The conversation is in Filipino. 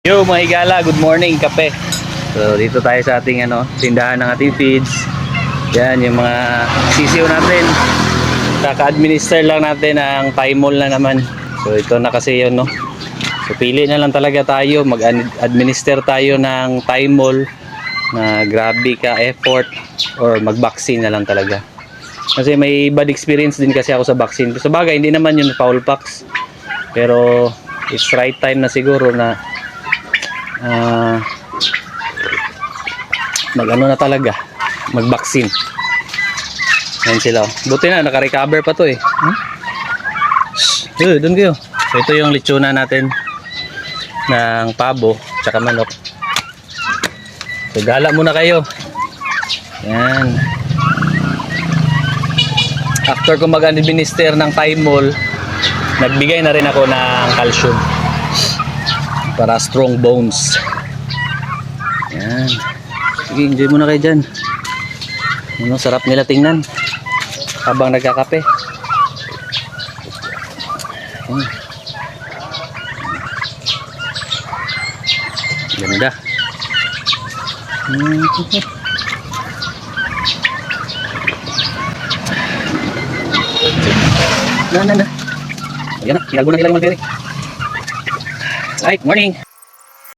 Yo mga higala, good morning, kape. So dito tayo sa ating tindahan ng ating feeds. Yan yung mga sisiw natin. Kaka-administer lang natin ang Thymol na naman. So ito na kasi yun, no. So pili na lang talaga tayo, mag-administer tayo ng Thymol na grabe ka effort or mag-vaccine na lang talaga. Kasi may bad experience din kasi ako sa vaccine. Sa bagay, hindi naman yun foul pox. Pero it's right time na siguro na mag-ano na talaga, mag-vaccine. Ayan sila. Buti na, naka-recover pa to eh. Doon kayo. So ito yung lechona natin ng pabo tsaka manok. So gala muna kayo. Ayan. After ko mag-administer ng Thymol, nagbigay na rin ako ng calcium para strong bones. Yan. Sige, enjoy muna kayo dyan. Sarap nila tingnan habang nagkakape. Ganda. Na. Ayan na, hinago na nila yung mulberry. Right, morning.